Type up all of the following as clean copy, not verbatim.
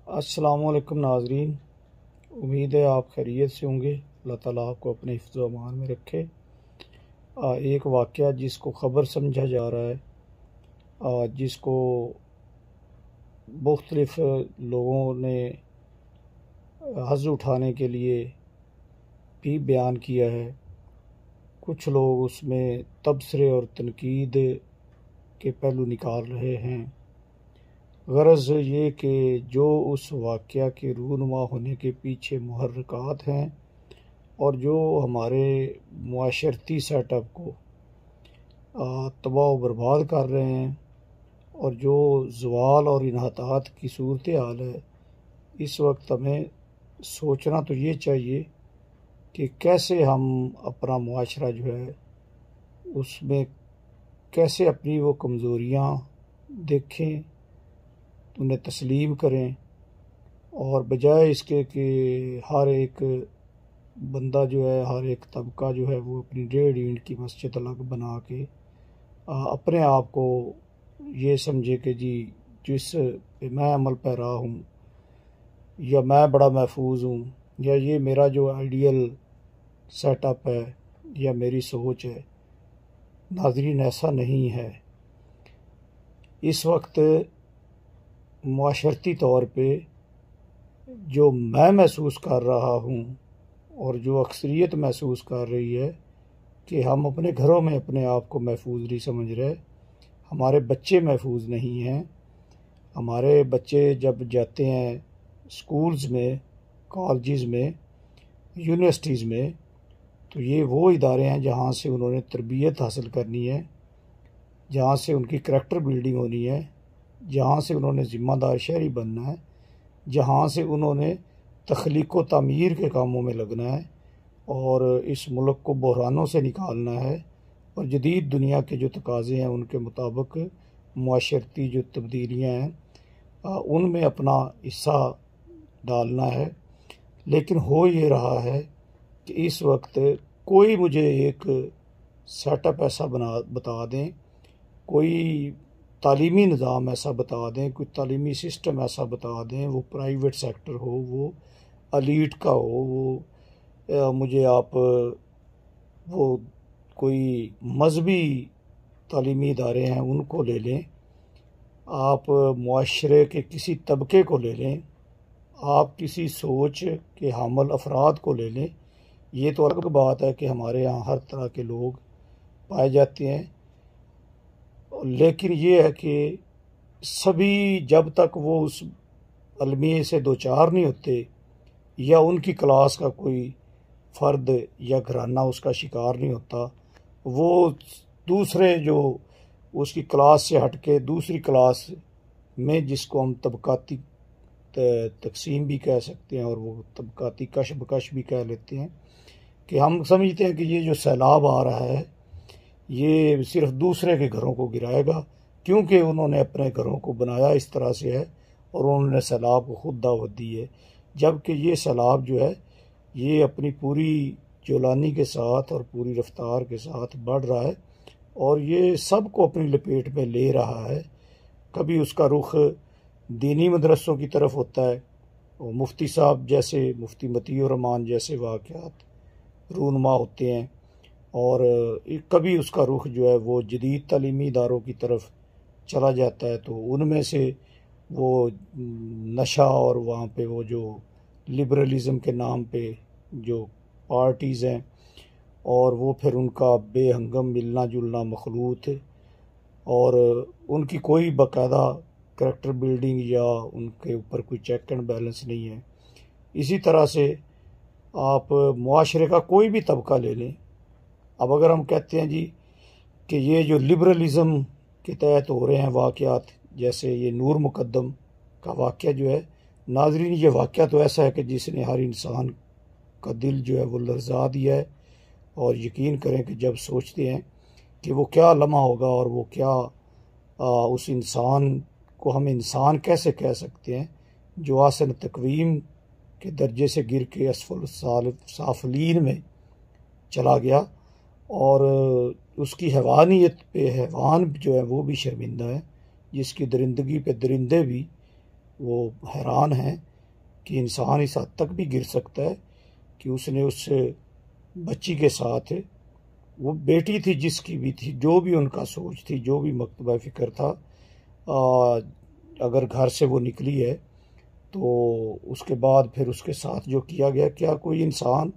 अस्सलामुअलैकुम नाजरीन। उम्मीद है आप खैरियत से होंगे। अल्लाह ताला आपको अपने हिफ्ज़ व अमान में रखे। एक वाक़या जिसको ख़बर समझा जा रहा है, जिसको मुख्तलिफ़ लोगों ने हज़्ज़ उठाने के लिए भी बयान किया है। कुछ लोग उसमें तबसरे और तनकीद के पहलू निकाल रहे हैं। ग़रज़ ये कि जो उस वाक़या के रूनुमा होने के पीछे मुहर्रिकात हैं और जो हमारे मुआशरती सेटअप को तबाह व बर्बाद कर रहे हैं और जो ज़वाल और इन्हतात की सूरत हाल है, इस वक्त हमें सोचना तो ये चाहिए कि कैसे हम अपना मुआशरा जो है उसमें कैसे अपनी वो कमज़ोरियाँ देखें, उन्हें तस्लीम करें, और बजाय इसके कि हर एक बंदा जो है, हर एक तबका जो है वो अपनी 1.5 ईंट की मस्जिद अलग बना के अपने आप को ये समझे कि जी जिस पे मैं अमल पैरा हूँ या मैं बड़ा महफूज हूँ या ये मेरा जो आइडियल सेटअप है या मेरी सोच है। नाज़रीन, ऐसा नहीं है। इस वक्त मुआशरती तौर पे जो मैं महसूस कर रहा हूँ और जो अक्सरियत महसूस कर रही है कि हम अपने घरों में अपने आप को महफूज नहीं समझ रहे, हमारे बच्चे महफूज नहीं हैं। हमारे बच्चे जब जाते हैं स्कूल्स में, कॉलेजेस में, यूनिवर्सिटीज़ में, तो ये वो इदारे हैं जहाँ से उन्होंने तरबियत हासिल करनी है, जहाँ से उनकी करैक्टर बिल्डिंग होनी है, जहाँ से उन्होंने ज़िम्मेदार शहरी बनना है, जहाँ से उन्होंने तख्लीक़ व तामीर के कामों में लगना है और इस मुल्क को बहरानों से निकालना है और जदीद दुनिया के जो तकाज़े हैं उनके मुताबिक मुआशरती जो तब्दीलियाँ हैं उनमें अपना हिस्सा डालना है। लेकिन हो ये रहा है कि इस वक्त कोई मुझे एक सेटअप ऐसा बता दें, कोई तालीमी निज़ाम ऐसा बता दें, कोई तालीमी सिस्टम ऐसा बता दें, वो प्राइवेट सेक्टर हो, वो एलीट का हो, वो मुझे आप वो कोई मजहबी तालीमी इदारे हैं उनको ले लें, आप मुआशरे के किसी तबके को ले लें, आप किसी सोच के हामिल अफराद को ले लें। ये तो अलग बात है कि हमारे यहाँ हर तरह के लोग पाए जाते हैं, लेकिन ये है कि सभी जब तक वो उस अलमिये से दो चार नहीं होते या उनकी क्लास का कोई फ़र्द या घराना उसका शिकार नहीं होता, वो दूसरे जो उसकी क्लास से हट के दूसरी क्लास में, जिसको हम तबकाती तकसीम भी कह सकते हैं और वो तबकाती कश बकश भी कह लेते हैं, कि हम समझते हैं कि ये जो सैलाब आ रहा है ये सिर्फ दूसरे के घरों को गिराएगा, क्योंकि उन्होंने अपने घरों को बनाया इस तरह से है और उन्होंने सैलाब को खुद दावत दी है। जबकि ये सैलाब जो है ये अपनी पूरी जोलानी के साथ और पूरी रफ्तार के साथ बढ़ रहा है और ये सब को अपनी लपेट में ले रहा है। कभी उसका रुख दीनी मदरसों की तरफ होता है और मुफ्ती साहब जैसे, मुफ्ती मतीउर रहमान जैसे वाक़यात रूनुमा होते हैं, और कभी उसका रुख जो है वो जदीद तालीमी इदारों की तरफ चला जाता है, तो उनमें से वो नशा और वहाँ पे वो जो लिबरलिज़म के नाम पे जो पार्टीज़ हैं और वो फिर उनका बेहंगम मिलना जुलना मखलूत और उनकी कोई बाकायदा करैक्टर बिल्डिंग या उनके ऊपर कोई चेक एंड बैलेंस नहीं है। इसी तरह से आप मुआशरे का कोई भी तबका ले लें। अब अगर हम कहते हैं जी कि ये जो लिबरलिज़म के तहत हो रहे हैं वाक़यात, जैसे ये नूर मुकद्दम का वाक़या जो है, नाज़रीन ये वाक़या तो ऐसा है कि जिसने हर इंसान का दिल जो है वो लर्ज़ा दिया है, और यकीन करें कि जब सोचते हैं कि वो क्या लम्हा होगा और वो क्या उस इंसान को हम इंसान कैसे कह सकते हैं जो आसन तकवीम के दर्जे से गिर के असफल साफलीन में चला गया, और उसकी हैवानियत पे हैवान जो है वो भी शर्मिंदा है, जिसकी दरिंदगी पे दरिंदे भी वो हैरान हैं कि इंसान इस हद तक भी गिर सकता है कि उसने उस बच्ची के साथ, वो बेटी थी जिसकी भी थी, जो भी उनका सोच थी, जो भी मकतबा फ़िक्र था, अगर घर से वो निकली है तो उसके बाद फिर उसके साथ जो किया गया, क्या कोई इंसान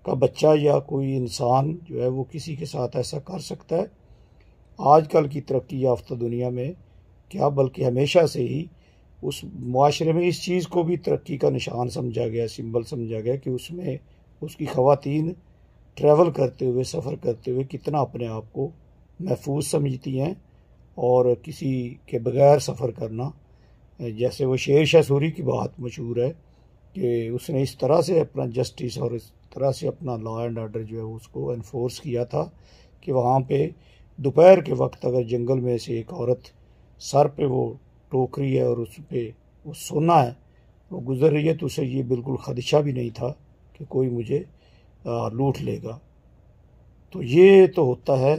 का बच्चा या कोई इंसान जो है वो किसी के साथ ऐसा कर सकता है? आजकल की तरक्की याफ्ता दुनिया में क्या, बल्कि हमेशा से ही उस मुआशरे में इस चीज़ को भी तरक्की का निशान समझा गया, सिंबल समझा गया कि उसमें उसकी ख़वातीन ट्रैवल करते हुए, सफ़र करते हुए कितना अपने आप को महफूज समझती हैं, और किसी के बगैर सफ़र करना, जैसे वो शेर शाह सूरी की बात मशहूर है कि उसने इस तरह से अपना जस्टिस और इस तरह से अपना लॉ एंड ऑर्डर जो है उसको एनफोर्स किया था कि वहाँ पे दोपहर के वक्त अगर जंगल में से एक औरत सर पे वो टोकरी है और उस पर वो सोना है, वो गुज़र रही है, तो उसे ये बिल्कुल ख़दशा भी नहीं था कि कोई मुझे लूट लेगा। तो ये तो होता है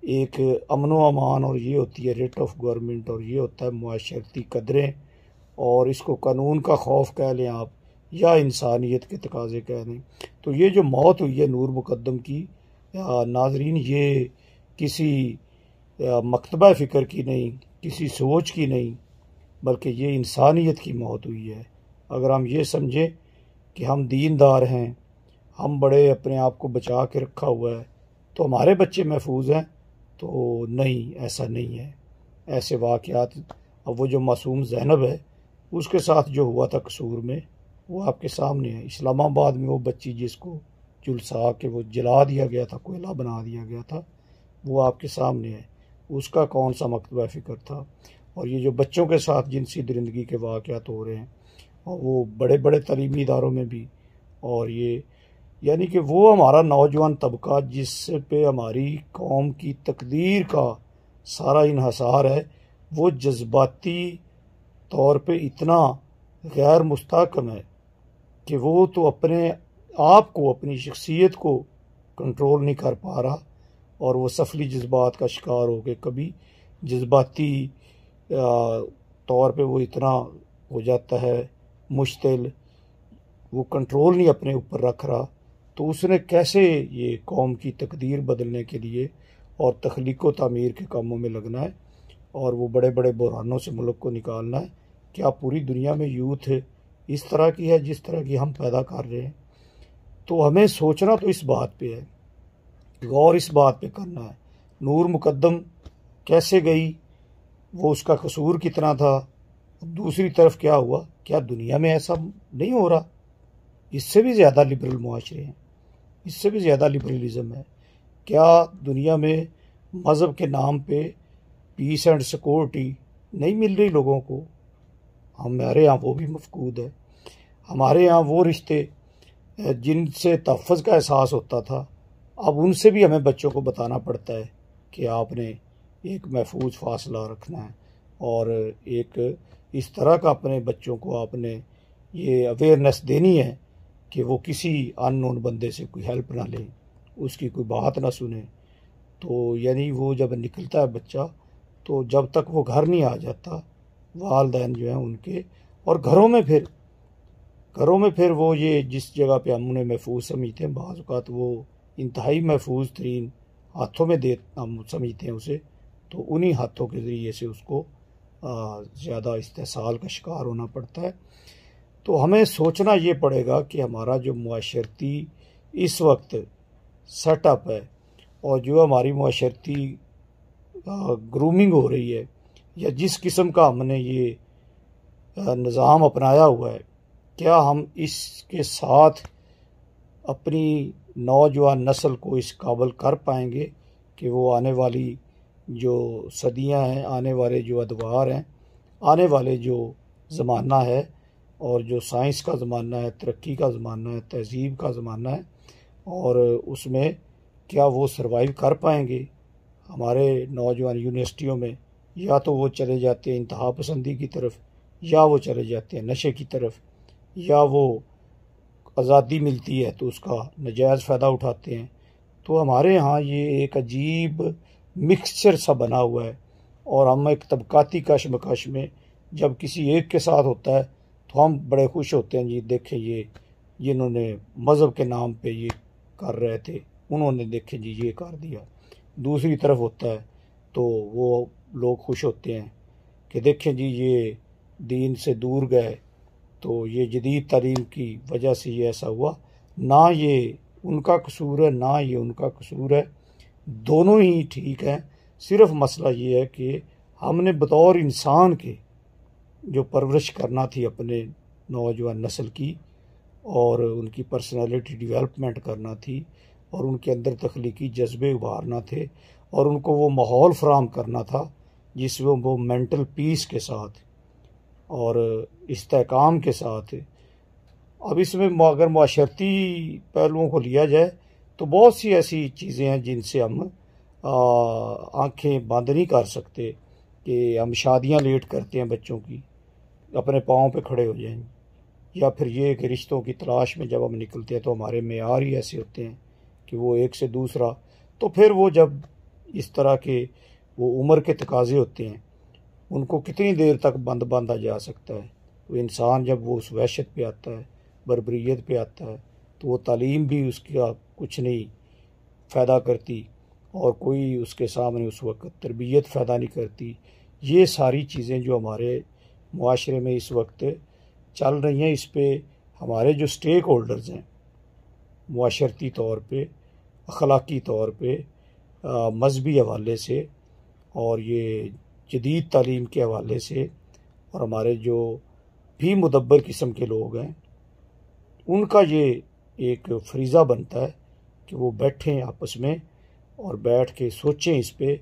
एक अमन व अमान, और ये होती है रेट ऑफ गवर्नमेंट, और ये होता है मुआशरती कदरें, और इसको कानून का खौफ कह लें आप या इंसानियत के तकाजे कह लें। तो ये जो मौत हुई है नूर मुकद्दम की, नाजरीन, ये किसी मकतबा फ़िक्र की नहीं, किसी सोच की नहीं, बल्कि ये इंसानियत की मौत हुई है। अगर हम ये समझें कि हम दीनदार हैं, हम बड़े अपने आप को बचा के रखा हुआ है, तो हमारे बच्चे महफूज हैं, तो नहीं, ऐसा नहीं है। ऐसे वाक़यात, अब वो जो मासूम ज़ैनब है उसके साथ जो हुआ था कसूर में, वो आपके सामने है। इस्लामाबाद में वो बच्ची जिसको झुलसा के वो जला दिया गया था, कोयला बना दिया गया था, वो आपके सामने है। उसका कौन सा मकतबा फ़िक्र था? और ये जो बच्चों के साथ जिनसी दरिंदगी के वाक़यात हो रहे हैं, और वो बड़े बड़े तलीमी इदारों में भी, और ये यानी कि वो हमारा नौजवान तबका जिस पे हमारी कौम की तकदीर का सारा इन्हसार है, वो जज्बाती तौर पे इतना गैर मुस्तहकम है कि वो तो अपने आप को, अपनी शख्सियत को कंट्रोल नहीं कर पा रहा, और वो सफली जज्बात का शिकार हो के कभी जज्बाती तौर पे वो इतना हो जाता है मुश्तिल, वो कंट्रोल नहीं अपने ऊपर रख रहा। तो उसने कैसे ये कौम की तकदीर बदलने के लिए और तख्लीक व तामीर के कामों में लगना है, और वो बड़े बड़े बुरहानों से मुल्क को निकालना है? क्या पूरी दुनिया में यूथ इस तरह की है जिस तरह की हम पैदा कर रहे हैं? तो हमें सोचना तो इस बात पे है, गौर इस बात पे करना है, नूर मुकद्दम कैसे गई, वो उसका कसूर कितना था, दूसरी तरफ क्या हुआ? क्या दुनिया में ऐसा नहीं हो रहा? इससे भी ज़्यादा लिबरल मुआशरे हैं, इससे भी ज़्यादा लिबरलिज़म है। क्या दुनिया में मज़हब के नाम पे पीस एंड सिक्योरिटी नहीं मिल रही लोगों को? हमारे यहाँ वो भी मफकूद है। हमारे यहाँ वो रिश्ते जिनसे तहफ़्फ़ुज़ का एहसास होता था, अब उनसे भी हमें बच्चों को बताना पड़ता है कि आपने एक महफूज फासला रखना है, और एक इस तरह का अपने बच्चों को आपने ये अवेयरनेस देनी है कि वो किसी अननोन बंदे से कोई हेल्प ना ले, उसकी कोई बात ना सुने। तो यानी वो जब निकलता है बच्चा, तो जब तक वो घर नहीं आ जाता, वालिदैन जो हैं उनके, और घरों में फिर वो ये जिस जगह पे हम उन्हें महफूज समझते हैं, बाज़ औक़ात वो इंतहाई महफूज तरीन हाथों में दे हम समझते हैं उसे, तो उन्हीं हाथों के ज़रिए से उसको ज़्यादा इस्तेसाल का शिकार होना पड़ता है। तो हमें सोचना ये पड़ेगा कि हमारा जो मुआशरती इस वक्त सेटअप है, और जो हमारी मुआशरती ग्रूमिंग हो रही है, या जिस किस्म का हमने ये निज़ाम अपनाया हुआ है, क्या हम इसके साथ अपनी नौजवान नस्ल को इस काबिल कर पाएंगे कि वो आने वाली जो सदियां हैं, आने वाले जो अदवार हैं, आने वाले जो ज़माना है, और जो साइंस का ज़माना है, तरक्की का ज़माना है, तहज़ीब का ज़माना है, और उसमें क्या वो सर्वाइव कर पाएंगे? हमारे नौजवान यूनिवर्सिटियों में या तो वो चले जाते हैं इंतहा पसंदी की तरफ, या वो चले जाते हैं नशे की तरफ, या वो आज़ादी मिलती है तो उसका नाजायज़ फ़ायदा उठाते हैं। तो हमारे यहाँ ये एक अजीब मिक्सचर सा बना हुआ है, और हम एक तबकाती कशमकश में जब किसी एक के साथ होता है तो हम बड़े खुश होते हैं, जी देखें ये जिन्होंने मज़हब के नाम पे ये कर रहे थे उन्होंने देखें जी ये कर दिया। दूसरी तरफ होता है तो वो लोग खुश होते हैं कि देखें जी ये दीन से दूर गए, तो ये जदीद तालीम की वजह से ये ऐसा हुआ। ना ये उनका कसूर है ना ये उनका कसूर है, दोनों ही ठीक हैं। सिर्फ मसला ये है कि हमने बतौर इंसान के जो परवरिश करना थी अपने नौजवान नस्ल की और उनकी पर्सनालिटी डेवलपमेंट करना थी और उनके अंदर तख्लीकी जज्बे उभारना थे और उनको वो माहौल फराहम करना था जिसमें वो मेंटल पीस के साथ और इस्तेहकाम के साथ। अब इसमें अगर माशरती पहलुओं को लिया जाए तो बहुत सी ऐसी चीज़ें हैं जिनसे हम आंखें बंद नहीं कर सकते कि हम शादियां लेट करते हैं बच्चों की, अपने पाँव पे खड़े हो जाएं, या फिर ये कि रिश्तों की तलाश में जब हम निकलते हैं तो हमारे मेयार ही ऐसे होते हैं कि वो एक से दूसरा, तो फिर वो जब इस तरह के वो उम्र के तकाजे होते हैं उनको कितनी देर तक बंद बांधा जा सकता है। तो इंसान जब वो उस वहशत पे आता है, बर्बरियत पे आता है, तो वो तालीम भी उसका कुछ नहीं फ़ायदा करती और कोई उसके सामने उस वक्त तरबियत फ़ायदा नहीं करती। ये सारी चीज़ें जो हमारे मुआशरे में इस वक्त चल रही हैं, इस पर हमारे जो स्टेक होल्डर्स हैं मुआशरती तौर पे, अखलाकी तौर पे, मजहबी हवाले से और ये जदीद तालीम के हवाले से, और हमारे जो भी मुदब्बर किस्म के लोग हैं उनका ये एक फरीज़ा बनता है कि वो बैठें आपस में और बैठ के सोचें इस पे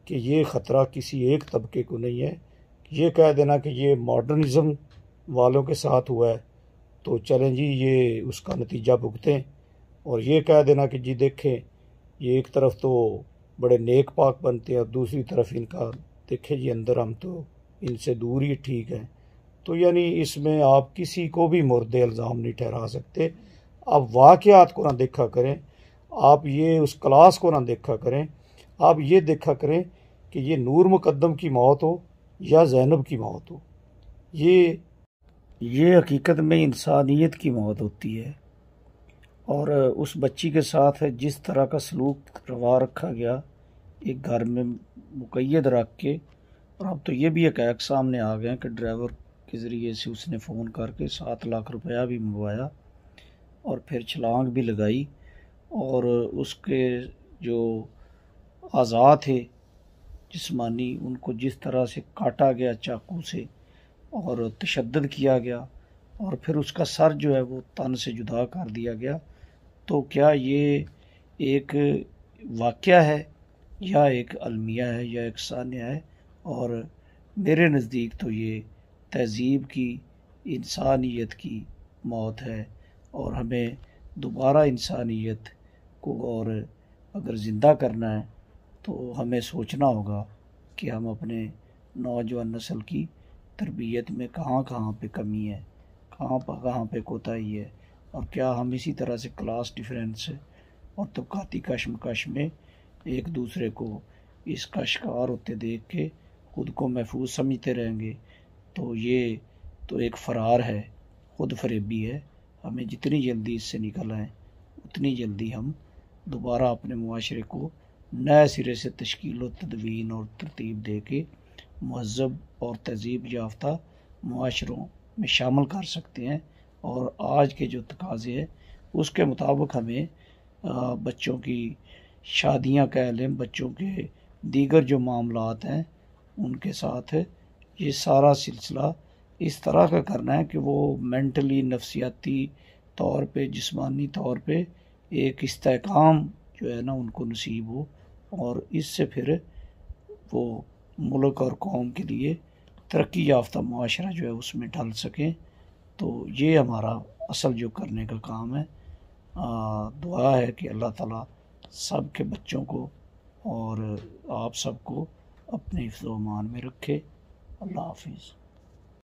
कि ये ख़तरा किसी एक तबके को नहीं है। ये कह देना कि ये मॉडर्निज़म वालों के साथ हुआ है तो चलें जी ये उसका नतीजा भुगतें, और ये कह देना कि जी देखें ये एक तरफ तो बड़े नेक पाक बनते हैं और दूसरी तरफ इनका देखें जी अंदर हम तो इनसे दूर ही ठीक हैं। तो यानी इसमें आप किसी को भी मुर्दे इल्ज़ाम नहीं ठहरा सकते। आप वाक़यात को ना देखा करें, आप ये उस क्लास को ना देखा करें, आप ये देखा करें कि ये नूर मुकद्दम की मौत हो या ज़ैनब की मौत हो, ये हकीकत में इंसानियत की मौत होती है। और उस बच्ची के साथ जिस तरह का सलूक रवा रखा गया एक घर में मुक़य्यद रख के, और अब तो ये भी हक़ाइक़ सामने आ गए कि ड्राइवर के ज़रिए से उसने फ़ोन करके 7 लाख रुपया भी मंगवाया और फिर छलांग भी लगाई और उसके जो आज़ा थे जिस्मानी उनको जिस तरह से काटा गया चाकू से और तशद्दुद किया गया और फिर उसका सर जो है वो तन से जुदा कर दिया गया। तो क्या ये एक वाक़या है या एक अलमिया है या एक सान्या है? और मेरे नज़दीक तो ये तहज़ीब की, इंसानियत की मौत है और हमें दोबारा इंसानियत को और अगर ज़िंदा करना है तो हमें सोचना होगा कि हम अपने नौजवान नस्ल की तरबियत में कहाँ कहाँ पे कमी है, कहाँ पे कोताही है, और क्या हम इसी तरह से क्लास डिफरेंस और तबकाती कशमकश में एक दूसरे को इसका शिकार होते देख के ख़ुद को महफूज समझते रहेंगे। तो ये तो एक फ़रार है, ख़ुद फरेबी है। हमें जितनी जल्दी इससे निकल आएँ उतनी जल्दी हम दोबारा अपने मुआशरे को नए सिरे से तश्कील व तदवीन और तरतीब दे के महज़ब और तहज़ीब याफ्ता मुआशरों में शामिल कर सकते हैं। और आज के जो तकाज़े हैं उसके मुताबिक हमें बच्चों की शादियां कह लें, बच्चों के दीगर जो मामलात हैं उनके साथ ये सारा सिलसिला इस तरह का करना है कि वो मेंटली, नफ्सियाती तौर पे, जिस्मानी तौर पे एक इस्तेहकाम जो है ना उनको नसीब हो और इससे फिर वो मुल्क और कौम के लिए तरक्की याफ्ता मुआशरा जो है उसमें ढल सकें। तो ये हमारा असल जो करने का काम है। दुआ है कि अल्लाह ताला सब के बच्चों को और आप सबको अपने हिफ्ज़-ओ-अमान में रखे। अल्लाह हाफ़िज़।